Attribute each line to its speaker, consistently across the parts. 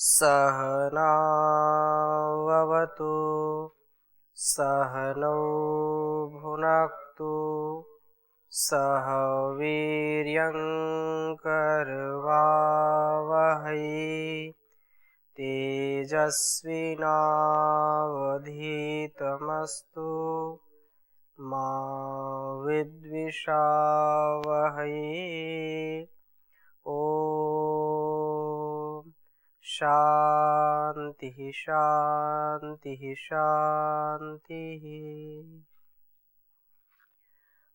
Speaker 1: सहनाववतु सहनौ भुनक्तु सह वीर्यङ्करवावहै तेजस्विनावधीतमस्तु मा विद्विषावहै। ओम शांति शांति शांति।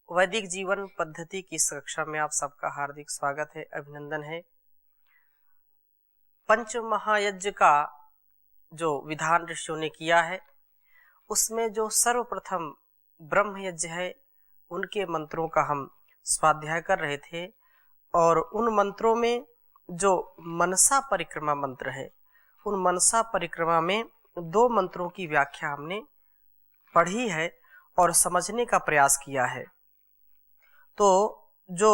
Speaker 1: वैदिक जीवन पद्धति की इस कक्षा में आप सबका हार्दिक स्वागत है, अभिनंदन है। पंच महायज्ञ का जो विधान ऋषियों ने किया है उसमें जो सर्वप्रथम ब्रह्म यज्ञ है उनके मंत्रों का हम स्वाध्याय कर रहे थे और उन मंत्रों में जो मनसा परिक्रमा मंत्र है उन मनसा परिक्रमा में दो मंत्रों की व्याख्या हमने पढ़ी है और समझने का प्रयास किया है। तो जो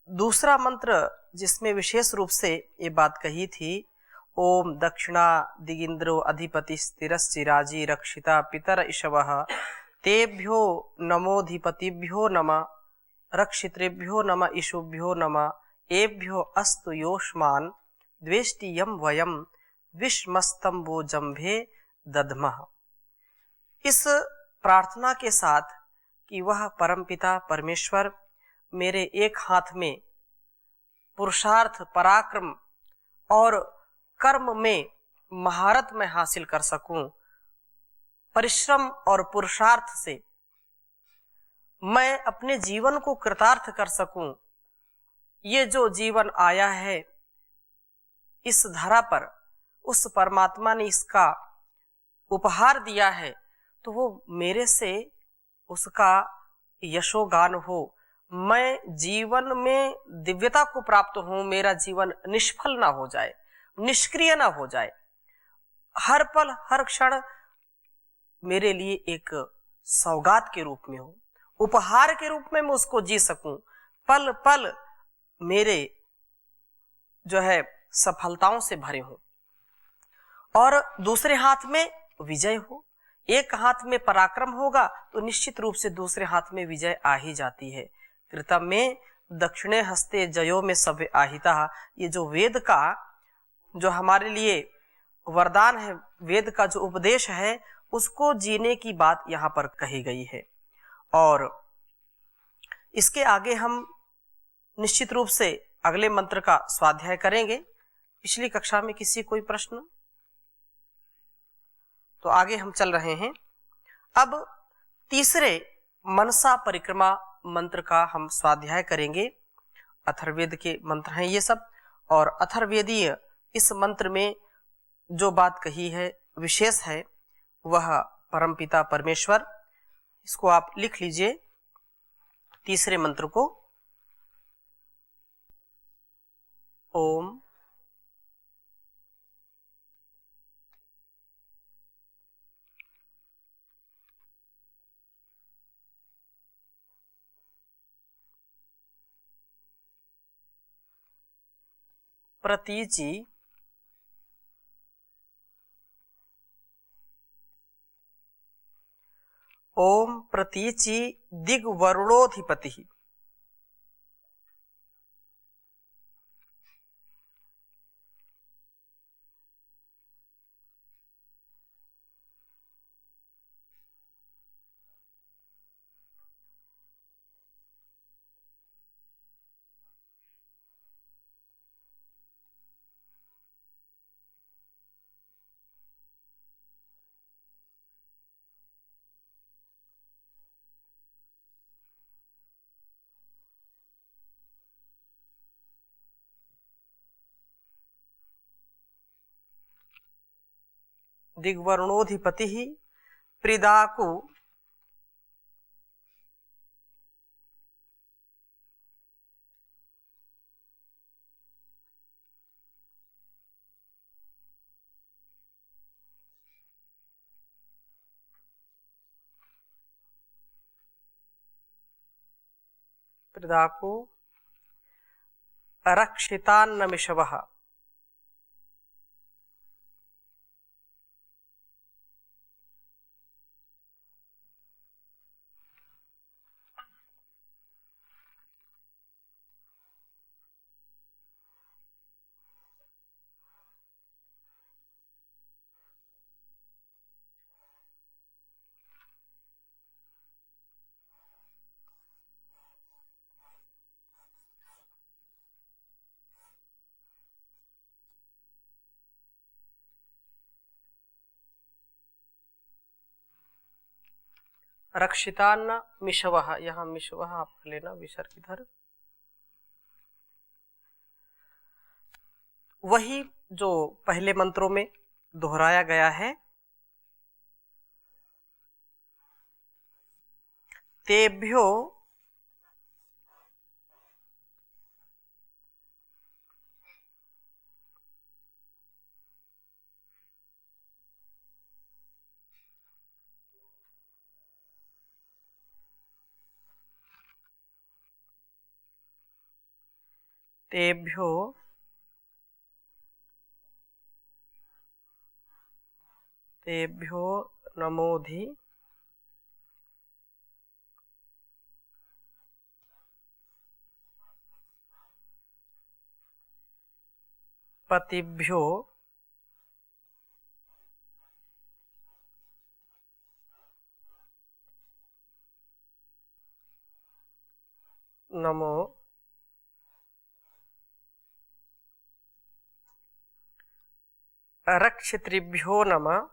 Speaker 1: दूसरा मंत्र जिसमें विशेष रूप से ये बात कही थी, ओम दक्षिणा दिगिंद्रो अधिपति स्थिरश्चिराजी रक्षिता पितर इषवः तेभ्यो नमोधिपतिभ्यो नमः रक्षितृभ्यो नमः इषुभ्यो नमः एभ्यो अस्तु योष्मान द्वेष्टि यम वयम विश्मस्तंबो जंभे दधमः। इस प्रार्थना के साथ कि वह परमपिता परमेश्वर मेरे एक हाथ में पुरुषार्थ पराक्रम और कर्म में महारत में हासिल कर सकूं, परिश्रम और पुरुषार्थ से मैं अपने जीवन को कृतार्थ कर सकूं। ये जो जीवन आया है इस धरा पर उस परमात्मा ने इसका उपहार दिया है तो वो मेरे से उसका यशोगान हो, मैं जीवन में दिव्यता को प्राप्त हूं, मेरा जीवन निष्फल ना हो जाए, निष्क्रिय ना हो जाए, हर पल हर क्षण मेरे लिए एक सौगात के रूप में हो, उपहार के रूप में मैं उसको जी सकूं, पल पल मेरे जो है सफलताओं से भरे हो और दूसरे हाथ में विजय हो। एक हाथ में पराक्रम होगा तो निश्चित रूप से दूसरे हाथ में विजय आ ही जाती है। कृतम में दक्षिणे हस्ते जयो में सव्य आहिता, ये जो वेद का जो हमारे लिए वरदान है, वेद का जो उपदेश है उसको जीने की बात यहाँ पर कही गई है। और इसके आगे हम निश्चित रूप से अगले मंत्र का स्वाध्याय करेंगे। पिछली कक्षा में किसी कोई प्रश्न? तो आगे हम चल रहे हैं। अब तीसरे मनसा परिक्रमा मंत्र का हम स्वाध्याय करेंगे। अथर्ववेद के मंत्र हैं ये सब और अथर्ववेदीय इस मंत्र में जो बात कही है विशेष है वह परमपिता परमेश्वर। इसको आप लिख लीजिए तीसरे मंत्र को। ओम प्रतीचि ओम प्रतीचि दिग्वरुणोधिपति दिग्वरुणोधिपति प्रिदाकु प्रदाको रक्षितान्नमिषवः रक्षितान्न मिषवः, यहाँ मिषवः आप लेना विसर्ग इधर। वही जो पहले मंत्रों में दोहराया गया है, तेभ्यो तेभ्यो तेभ्यो नमोधि पतिभ्यो नमो रक्षितृभ्यो नमः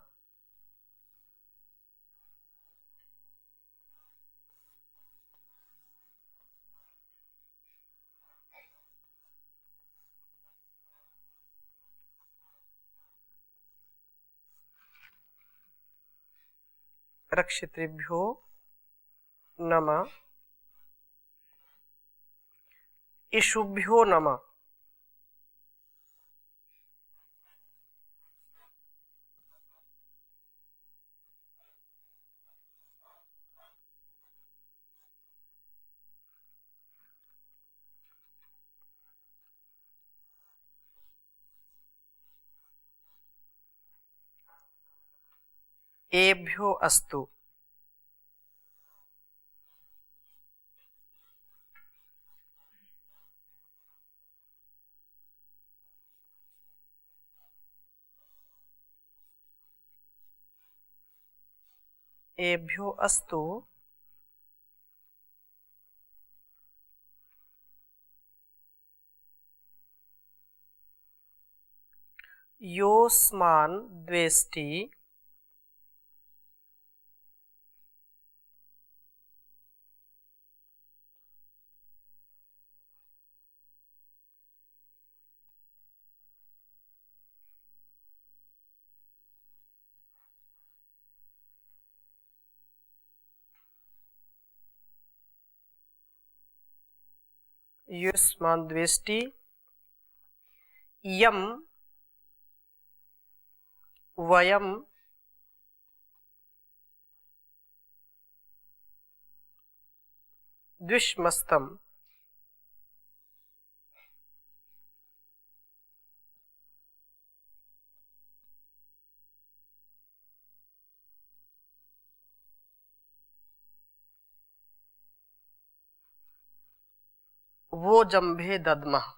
Speaker 1: रक्षितृभ्यो नमः इषुभ्यो नमः एभ्यो अस्तु एभ्यो अस्तु योऽस्मान् द्वेष्टि योऽस्मान् द्वेष्टि यं वयं द्विष्मस्तम् वो जम्भे दद्मः।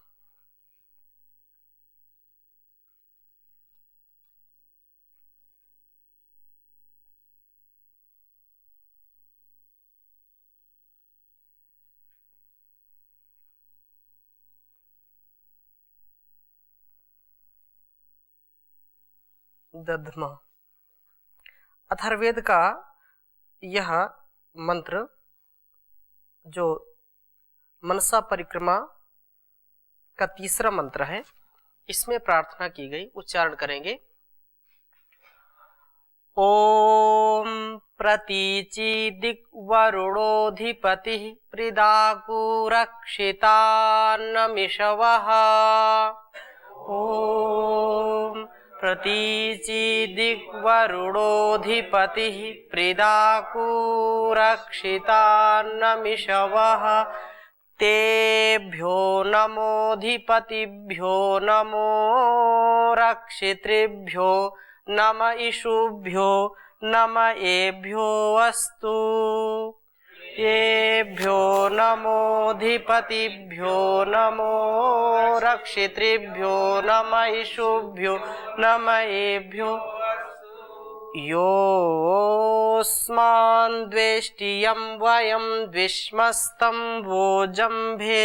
Speaker 1: दध्म। अथर्ववेद का यह मंत्र जो मनसा परिक्रमा का तीसरा मंत्र है, इसमें प्रार्थना की गई, उच्चारण करेंगे। ओम प्रतीचि दिग्वरुणोऽधिपतिः प्रीदाकुरक्षितान्नमिषवः। ओम प्रतीचि दिग्वरुणोऽधिपतिः प्रीदाकुरक्षितान्नमिषवः। तेभ्यो नमोऽधिपतिभ्यो नमो रक्षितृभ्यो नम इषुभ्यो नम एभ्यो अस्तु। एभ्यो नमोऽधिपतिभ्यो नमो रक्षितृभ्यो नम इषुभ्यो नम एभ्यो। योऽस्मान् द्वेष्टि यं वयं द्विष्मस्तं वोजम्भे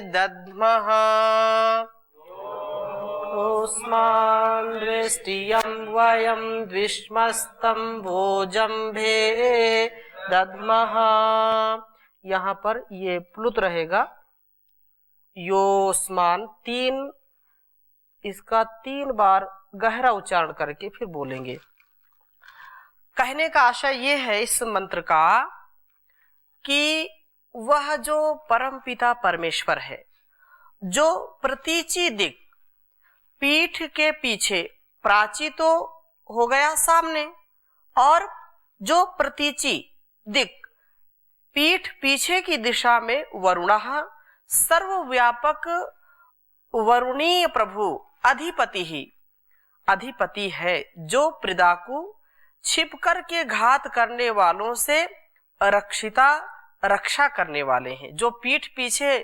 Speaker 1: दद्मः। ओस्मान् द्वेष्टियं वयं द्विष्मस्तं भोजम्भे दद्मः। यहाँ पर ये प्लुत रहेगा। योस्मान तीन, इसका 3 बार गहरा उच्चारण करके फिर बोलेंगे। कहने का आशय ये है इस मंत्र का कि वह जो परम पिता परमेश्वर है, जो प्रतीची दिक पीठ के पीछे, प्राची तो हो गया सामने, और जो प्रतीची दिक पीठ पीछे की दिशा में वरुणः सर्वव्यापक वरुणीय प्रभु अधिपति ही अधिपति है, जो प्रिदाकु छिप कर के घात करने वालों से रक्षिता रक्षा करने वाले हैं, जो पीठ पीछे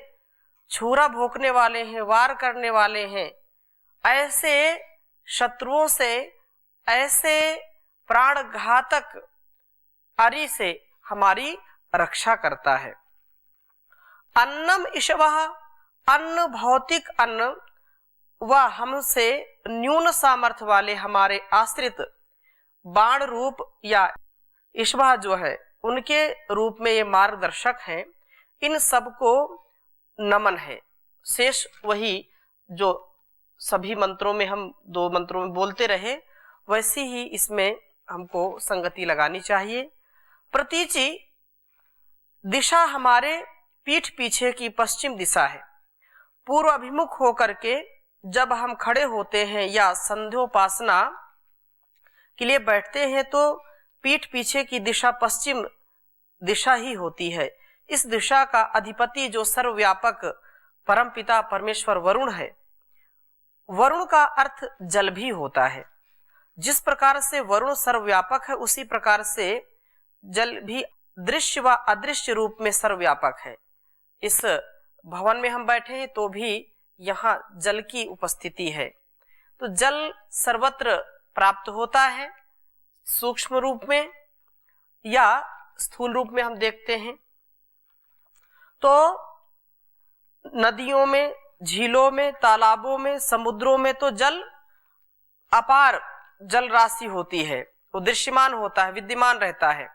Speaker 1: छुरा भोंकने वाले हैं, वार करने वाले हैं, ऐसे शत्रुओं से, ऐसे प्राण घातक अरि से हमारी रक्षा करता है। अन्नम ईशवः, अन्न भौतिक अन्न व हमसे न्यून सामर्थ्य वाले हमारे आश्रित बाण रूप या ईशवः जो है उनके रूप में ये मार्गदर्शक हैं, इन सबको नमन है। शेष वही जो सभी मंत्रों में हम 2 मंत्रों में बोलते रहे, वैसी ही इसमें हमको संगति लगानी चाहिए। प्रतीची दिशा हमारे पीठ पीछे की पश्चिम दिशा है। पूर्व अभिमुख होकर के जब हम खड़े होते हैं या संध्योपासना के लिए बैठते हैं तो पीठ पीछे की दिशा पश्चिम दिशा ही होती है। इस दिशा का अधिपति जो सर्वव्यापक परमपिता परमेश्वर वरुण है, वरुण का अर्थ जल भी होता है। जिस प्रकार से वरुण सर्वव्यापक है, उसी प्रकार से जल भी दृश्य व अदृश्य रूप में सर्वव्यापक है। इस भवन में हम बैठे हैं तो भी यहाँ जल की उपस्थिति है। तो जल सर्वत्र प्राप्त होता है, सूक्ष्म रूप में या स्थूल रूप में हम देखते हैं। तो नदियों में, झीलों में, तालाबों में, समुद्रों में तो जल अपार जल राशि होती है, वो दृश्यमान होता है, विद्यमान रहता है।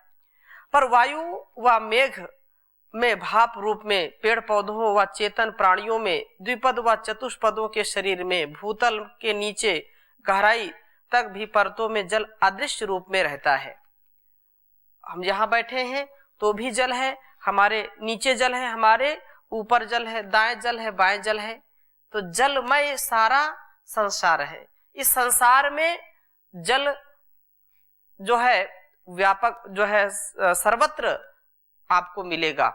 Speaker 1: पर वायु व मेघ में, भाप रूप में, पेड़ पौधों व चेतन प्राणियों में, द्विपद व चतुष्पदों के शरीर में, भूतल के नीचे गहराई तक भी परतों में जल अदृश्य रूप में रहता है। हम यहाँ बैठे हैं तो भी जल है, हमारे नीचे जल है, हमारे ऊपर जल है, दाएं जल है, बाएं जल है। तो जलमय सारा संसार है। इस संसार में जल जो है व्यापक, जो है सर्वत्र आपको मिलेगा।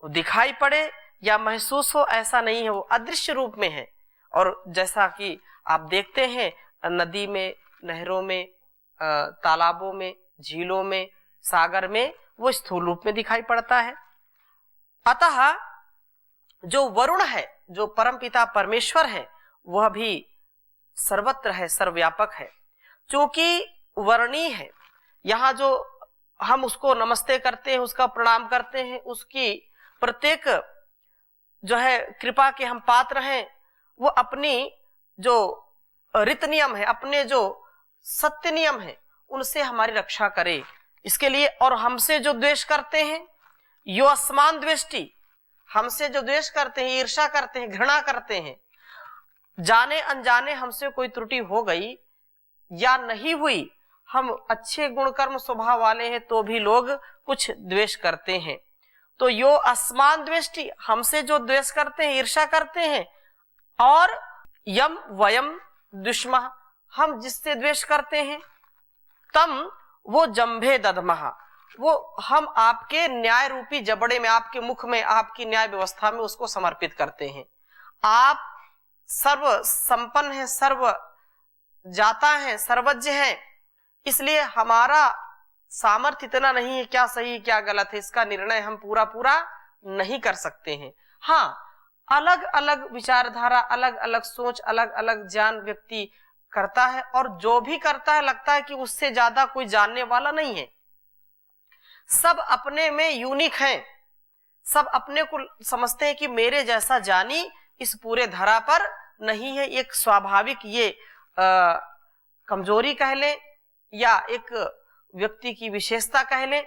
Speaker 1: वो दिखाई पड़े या महसूस हो ऐसा नहीं है, वो अदृश्य रूप में है। और जैसा कि आप देखते हैं नदी में, नहरों में, तालाबों में, झीलों में, सागर में, वो स्थूल रूप में दिखाई पड़ता है। अतः जो वरुण है, जो परमपिता परमेश्वर है, वह भी सर्वत्र है, सर्वव्यापक है। क्योंकि वर्णी है, यहाँ जो हम उसको नमस्ते करते हैं, उसका प्रणाम करते हैं, उसकी प्रत्येक जो है कृपा के हम पात्र हैं, वो अपनी जो रीत नियम है, अपने जो सत्य नियम है, उनसे हमारी रक्षा करे इसके लिए। और हमसे जो द्वेष करते हैं, यो अस्मान द्वेष्टि, हमसे जो द्वेष करते हैं, ईर्ष्या करते हैं, घृणा करते हैं, जाने अनजाने हमसे कोई त्रुटि हो गई या नहीं हुई, हम अच्छे गुणकर्म स्वभाव वाले हैं तो भी लोग कुछ द्वेष करते हैं। तो यो अस्मान द्वेष्टि, हमसे जो द्वेष करते हैं, ईर्ष्या करते हैं, और यम वयम दुष्मः, हम जिससे द्वेष करते हैं, तम वो जंभे दधमः, वो हम आपके न्याय रूपी जबड़े में, आपके मुख में, आपकी न्याय व्यवस्था में उसको समर्पित करते हैं। आप सर्व संपन्न है, सर्व जाता है, सर्वज्ञ है, इसलिए हमारा सामर्थ्य इतना नहीं है क्या सही क्या गलत है, इसका निर्णय हम पूरा नहीं कर सकते हैं। हाँ, अलग अलग विचारधारा, अलग अलग सोच, अलग अलग ज्ञान व्यक्ति करता है, और जो भी करता है लगता है कि उससे ज्यादा कोई जानने वाला नहीं है। सब अपने में यूनिक हैं, सब अपने को समझते हैं कि मेरे जैसा जानी इस पूरे धरा पर नहीं है, एक स्वाभाविक ये कमजोरी कह ले या एक व्यक्ति की विशेषता कह ले,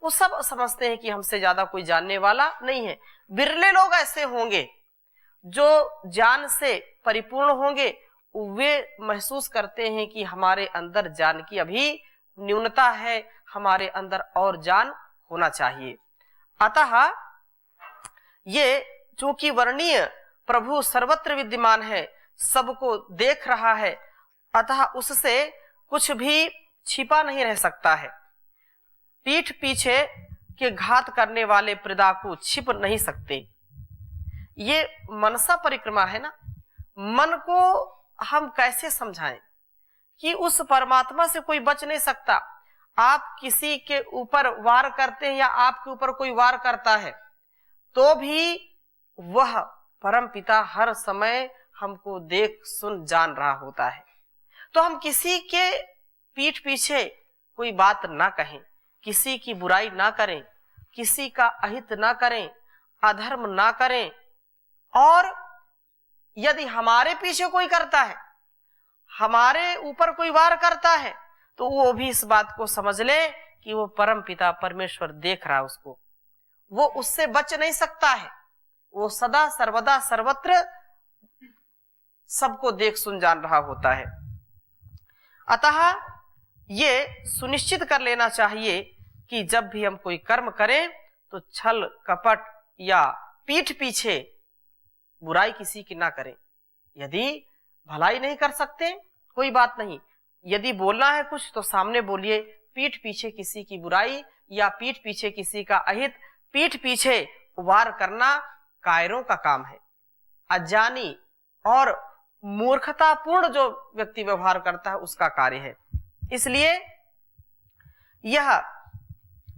Speaker 1: वो सब समझते हैं कि हमसे ज्यादा कोई जानने वाला नहीं है। बिरले लोग ऐसे होंगे जो ज्ञान से परिपूर्ण होंगे, वे महसूस करते हैं कि हमारे अंदर ज्ञान की अभी न्यूनता है, हमारे अंदर और ज्ञान होना चाहिए। अतः ये जो कि वर्णीय प्रभु सर्वत्र विद्यमान है, सबको देख रहा है, अतः उससे कुछ भी छिपा नहीं रह सकता है। पीठ पीछे के घात करने वाले प्रिदाकु छिप नहीं सकते। ये मनसा परिक्रमा है ना, मन को हम कैसे समझाएं कि उस परमात्मा से कोई बच नहीं सकता। आप किसी के ऊपर वार करते हैं या आपके ऊपर कोई वार करता है तो भी वह परम पिता हर समय हमको देख सुन जान रहा होता है। तो हम किसी के पीठ पीछे कोई बात ना कहें, किसी की बुराई ना करें, किसी का अहित ना करें, अधर्म ना करें। और यदि हमारे पीछे कोई करता है, हमारे ऊपर कोई वार करता है, तो वो भी इस बात को समझ ले कि वो परम पिता परमेश्वर देख रहा है उसको, वो उससे बच नहीं सकता है। वो सदा सर्वदा सर्वत्र सबको देख सुन जान रहा होता है। अतः ये सुनिश्चित कर लेना चाहिए कि जब भी हम कोई कर्म करें तो छल कपट या पीठ पीछे बुराई किसी की ना करें। यदि भलाई नहीं कर सकते कोई बात नहीं, यदि बोलना है कुछ तो सामने बोलिए। पीठ पीछे किसी की बुराई या पीठ पीछे किसी का अहित, पीठ पीछे वार करना कायरों का काम है। अज्ञानी और मूर्खतापूर्ण जो व्यक्ति व्यवहार करता है उसका कार्य है। इसलिए यह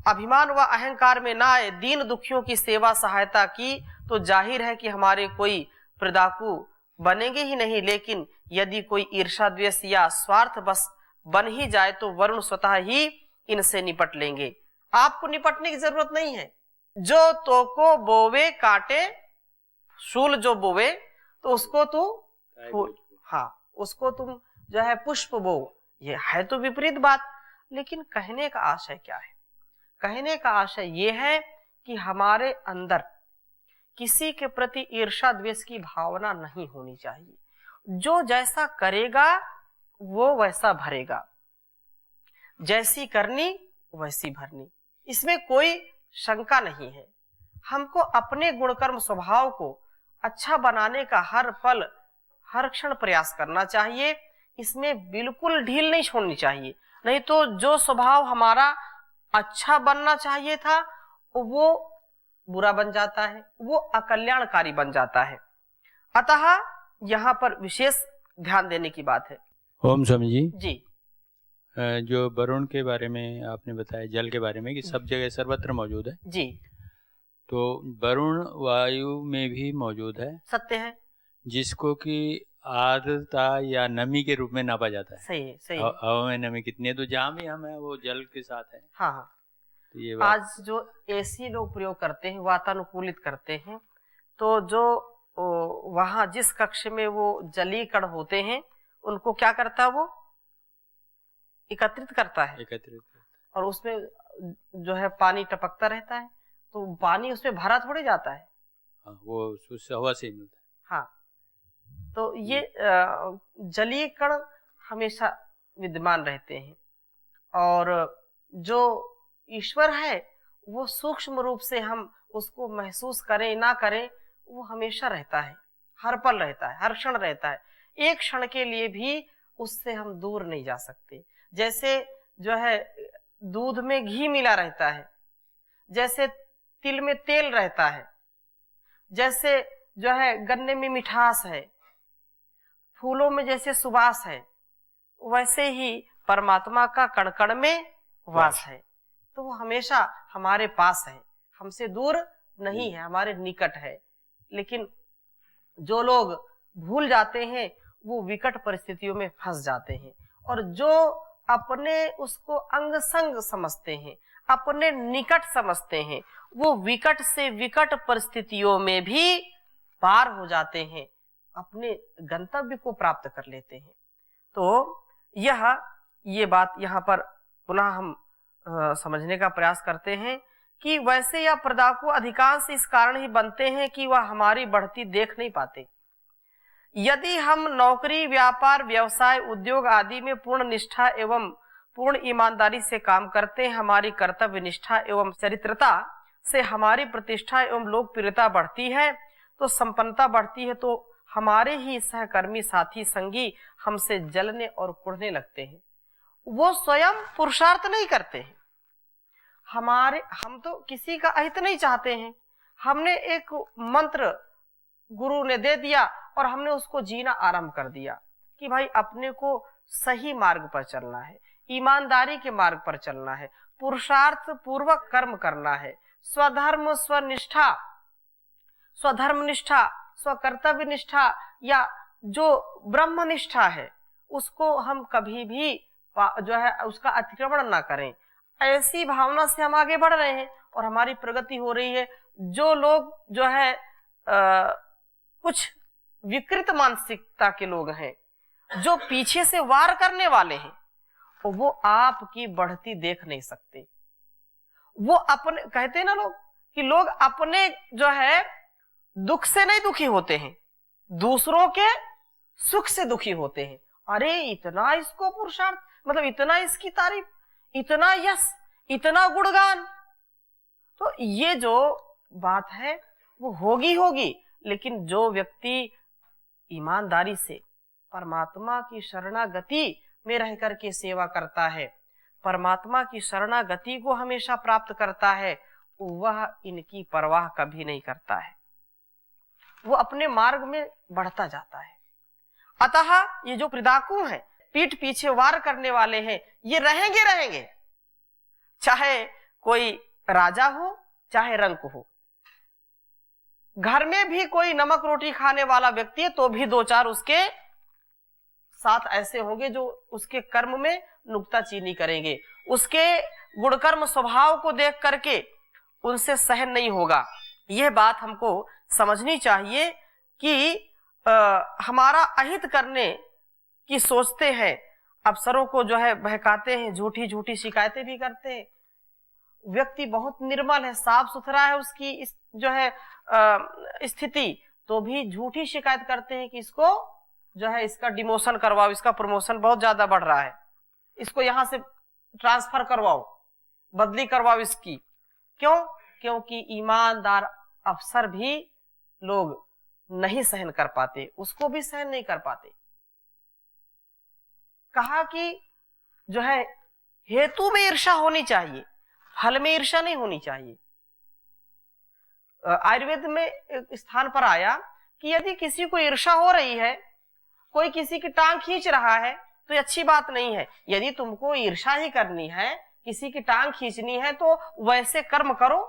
Speaker 1: अभिमान व अहंकार में ना आए, दीन दुखियों की सेवा सहायता की तो जाहिर है कि हमारे कोई प्रदाकु बनेंगे ही नहीं। लेकिन यदि कोई ईर्षा द्वेष या स्वार्थ बस बन ही जाए तो वरुण स्वतः ही इनसे निपट लेंगे। आपको निपटने की जरूरत नहीं है। जो तो को बोवे काटे, शूल जो बोवे तो उसको तू फूल, हाँ उसको तुम जो है पुष्प बो। ये है तो विपरीत बात, लेकिन कहने का आशय क्या है? कहने का आशय ये है कि हमारे अंदर किसी के प्रति ईर्षा द्वेष की भावना नहीं होनी चाहिए। जो जैसा करेगा वो वैसा भरेगा, जैसी करनी वैसी भरनी, इसमें कोई शंका नहीं है। हमको अपने गुणकर्म स्वभाव को अच्छा बनाने का हर पल हर क्षण प्रयास करना चाहिए। इसमें बिल्कुल ढील नहीं छोड़नी चाहिए, नहीं तो जो स्वभाव हमारा अच्छा बनना चाहिए था वो बुरा बन जाता है, वो अकल्याणकारी बन जाता है। अतः यहाँ पर विशेष ध्यान देने की बात है।
Speaker 2: ओम स्वामी जी।
Speaker 1: जी,
Speaker 2: जो वरुण के बारे में आपने बताया, जल के बारे में कि सब जगह सर्वत्र मौजूद है
Speaker 1: जी,
Speaker 2: तो वरुण वायु में भी मौजूद है,
Speaker 1: सत्य है,
Speaker 2: जिसको कि आर्द्रता या नमी के रूप में नापा जाता है।
Speaker 1: सही है, सही है।
Speaker 2: हवा में नमी कितनी है, तो जहाँ भी हम है वो जल के साथ है।
Speaker 1: हाँ हाँ।
Speaker 2: तो ये बात
Speaker 1: आज जो एसी लोग प्रयोग करते हैं, वातानुकूलित करते हैं, तो जो वहां जिस कक्ष में वो जलीय कण होते हैं उनको क्या करता है, वो एकत्रित करता है और उसमें जो है पानी टपकता रहता है, तो पानी उसमें भरा थोड़े जाता है।
Speaker 2: हाँ, वो उससे हवा से ही मिलता है।
Speaker 1: हाँ, तो ये जलीय कण हमेशा विद्यमान रहते हैं और जो ईश्वर है वो सूक्ष्म रूप से हम उसको महसूस करें ना करें वो हमेशा रहता है, हर पल रहता है, हर क्षण रहता है। एक क्षण के लिए भी उससे हम दूर नहीं जा सकते। जैसे जो है दूध में घी मिला रहता है, जैसे तिल में तेल रहता है, जैसे जो है गन्ने में मिठास है, फूलों में जैसे सुवास है, वैसे ही परमात्मा का कण कण में वास है। तो वो हमेशा हमारे पास है, हमसे दूर नहीं है, हमारे निकट है। लेकिन जो लोग भूल जाते हैं वो विकट परिस्थितियों में फंस जाते हैं, और जो अपने उसको अंग संग समझते हैं, अपने निकट समझते हैं, वो विकट से विकट परिस्थितियों में भी पार हो जाते हैं। अपने गंतव्य को प्राप्त कर लेते हैं। तो ये बात यहाँ पर पुनः हम समझने का प्रयास करते हैं कि वैसे यह पदार्पणु अधिकांश इस कारण ही बनते हैं कि वह हमारी बढ़ती देख नहीं पाते। यदि हम नौकरी, व्यापार, व्यवसाय, उद्योग आदि में पूर्ण निष्ठा एवं पूर्ण ईमानदारी से काम करते हैं, हमारी कर्तव्य निष्ठा एवं चरित्रता से हमारी प्रतिष्ठा एवं लोकप्रियता बढ़ती है, तो संपन्नता बढ़ती है, तो हमारे ही सहकर्मी, साथी, संगी हमसे जलने और कुढ़ने लगते हैं। वो स्वयं पुरुषार्थ नहीं करते हैं। हम तो किसी का अहित नहीं चाहते हैं। हमने एक मंत्र गुरु ने दे दिया और हमने उसको जीना आरंभ कर दिया कि भाई अपने को सही मार्ग पर चलना है, ईमानदारी के मार्ग पर चलना है, पुरुषार्थ पूर्वक कर्म करना है, स्वधर्म, स्वनिष्ठा, स्वधर्मनिष्ठा, स्वकर्तव्य निष्ठा या जो ब्रह्मनिष्ठा है उसको हम कभी भी जो है उसका अतिक्रमण ना करें। ऐसी भावना से हम आगे बढ़ रहे हैं और हमारी प्रगति हो रही है। जो लोग जो है कुछ विकृत मानसिकता के लोग हैं, जो पीछे से वार करने वाले हैं, वो आपकी बढ़ती देख नहीं सकते। वो अपने कहते हैं ना लोग कि लोग अपने जो है दुख से नहीं दुखी होते हैं, दूसरों के सुख से दुखी होते हैं। अरे इतना इसको पुरुषार्थ, मतलब इतना इसकी तारीफ, इतना यश, इतना गुणगान, तो ये जो बात है वो होगी, लेकिन जो व्यक्ति ईमानदारी से परमात्मा की शरणागति में रह करके सेवा करता है, परमात्मा की शरणागति को हमेशा प्राप्त करता है, वह इनकी परवाह कभी नहीं करता है, वो अपने मार्ग में बढ़ता जाता है। अतः ये जो पदार्पणु हैं, पीठ पीछे वार करने वाले हैं, ये रहेंगे, चाहे कोई राजा हो चाहे रंक हो। घर में भी कोई नमक रोटी खाने वाला व्यक्ति है तो भी दो चार उसके साथ ऐसे होंगे जो उसके कर्म में नुक्ताचीनी करेंगे, उसके गुणकर्म स्वभाव को देख करके उनसे सहन नहीं होगा। यह बात हमको समझनी चाहिए कि हमारा अहित करने की सोचते हैं, अफसरों को जो है बहकाते हैं, झूठी शिकायतें भी करते हैं। व्यक्ति बहुत निर्मल है, साफ सुथरा है उसकी जो है स्थिति, तो भी झूठी शिकायत करते हैं कि इसको जो है इसका डिमोशन करवाओ, इसका प्रमोशन बहुत ज्यादा बढ़ रहा है, इसको यहां से ट्रांसफर करवाओ, बदली करवाओ इसकी। क्यों? क्योंकि ईमानदार अफसर भी लोग नहीं सहन कर पाते, उसको भी सहन नहीं कर पाते। कहा कि जो है हेतु में ईर्ष्या होनी चाहिए, फल में ईर्ष्या नहीं होनी चाहिए। आयुर्वेद में एक स्थान पर आया कि यदि किसी को ईर्ष्या हो रही है, कोई किसी की टांग खींच रहा है, तो ये अच्छी बात नहीं है। यदि तुमको ईर्ष्या ही करनी है, किसी की टांग खींचनी है, तो वैसे कर्म करो,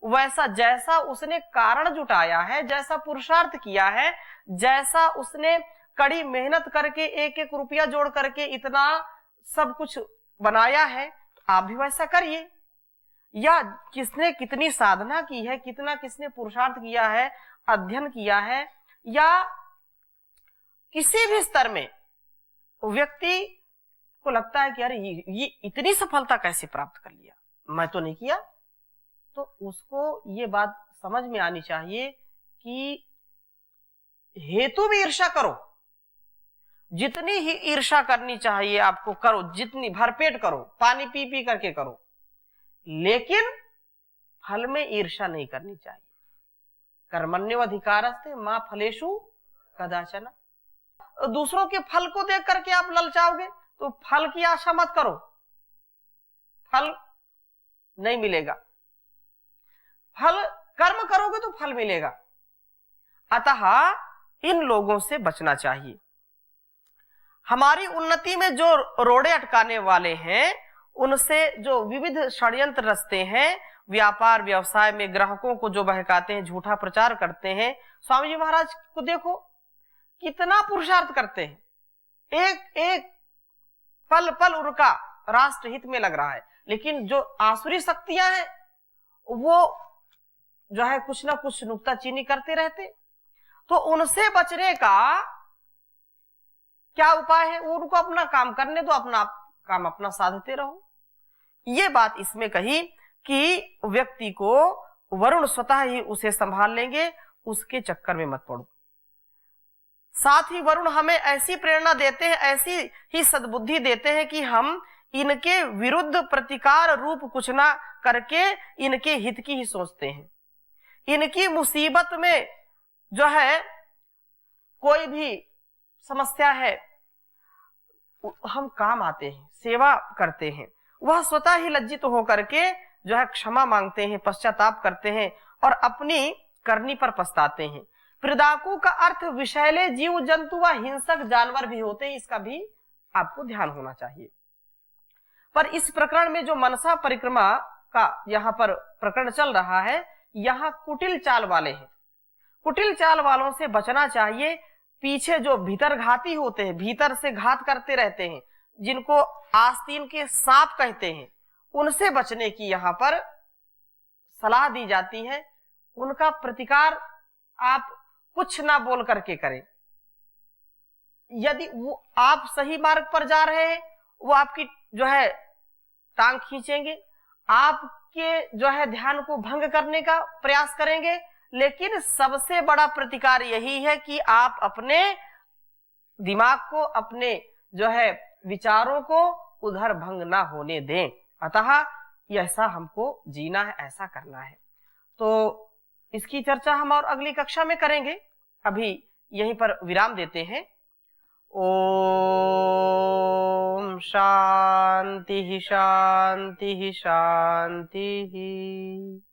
Speaker 1: वैसा जैसा उसने कारण जुटाया है, जैसा पुरुषार्थ किया है, जैसा उसने कड़ी मेहनत करके एक एक रुपया जोड़ करके इतना सब कुछ बनाया है, तो आप भी वैसा करिए। या किसने कितनी साधना की है, कितना किसने पुरुषार्थ किया है, अध्ययन किया है, या किसी भी स्तर में व्यक्ति को लगता है कि अरे ये इतनी सफलता कैसे प्राप्त कर लिया, मैं तो नहीं किया, तो उसको ये बात समझ में आनी चाहिए कि हेतु भी ईर्ष्या करो, जितनी ही ईर्ष्या करनी चाहिए आपको करो, जितनी भरपेट करो, पानी पी पी करके करो, लेकिन फल में ईर्ष्या नहीं करनी चाहिए। कर्मण्येवाधिकारस्ते मा फलेषु कदाचन। दूसरों के फल को देख करके आप ललचाओगे तो फल की आशा मत करो, फल नहीं मिलेगा। फल कर्म करोगे तो फल मिलेगा। अतः इन लोगों से बचना चाहिए। हमारी उन्नति में जो रोड़े अटकाने वाले हैं, उनसे जो विविध षड्यंत्र रचते हैं, व्यापार व्यवसाय में ग्राहकों को जो बहकाते हैं, झूठा प्रचार करते हैं, स्वामी जी महाराज को देखो कितना पुरुषार्थ करते हैं, एक एक पल पल उनका राष्ट्र हित में लग रहा है, लेकिन जो आसुरी शक्तियां हैं वो जो है कुछ ना कुछ नुक्ताचीनी करते रहते। तो उनसे बचने का क्या उपाय है? उनको अपना काम करने दो, अपना काम अपना साधते रहो। ये बात इसमें कही कि व्यक्ति को वरुण स्वतः ही उसे संभाल लेंगे, उसके चक्कर में मत पड़ो। साथ ही वरुण हमें ऐसी प्रेरणा देते हैं, ऐसी ही सद्बुद्धि देते हैं कि हम इनके विरुद्ध प्रतिकार रूप कुछ ना करके इनके हित की ही सोचते हैं। इनकी मुसीबत में जो है कोई भी समस्या है, हम काम आते हैं, सेवा करते हैं। वह स्वतः ही लज्जित होकर के जो है क्षमा मांगते हैं, पश्चाताप करते हैं और अपनी करनी पर पछताते हैं। पृदाकु का अर्थ विषैले जीव जंतु व हिंसक जानवर भी होते हैं, इसका भी आपको ध्यान होना चाहिए। पर इस प्रकरण में जो मनसा परिक्रमा का यहाँ पर प्रकरण चल रहा है, यहाँ कुटिल चाल वाले हैं। कुटिल चाल वालों से बचना चाहिए। पीछे जो भीतर घाती होते हैं, भीतर से घात करते रहते हैं, जिनको आस्तीन के सांप कहते हैं, उनसे बचने की यहाँ पर सलाह दी जाती है। उनका प्रतिकार आप कुछ ना बोल करके करें। यदि वो आप सही मार्ग पर जा रहे हैं, वो आपकी जो है टांग खींचेंगे, आपके जो है ध्यान को भंग करने का प्रयास करेंगे। लेकिन सबसे बड़ा प्रतिकार यही है कि आप अपने दिमाग को, अपने जो है विचारों को उधर भंग ना होने दें। अतः ऐसा हमको जीना है, ऐसा करना है। तो इसकी चर्चा हम और अगली कक्षा में करेंगे। अभी यहीं पर विराम देते हैं। ओम शांति शांति शांति।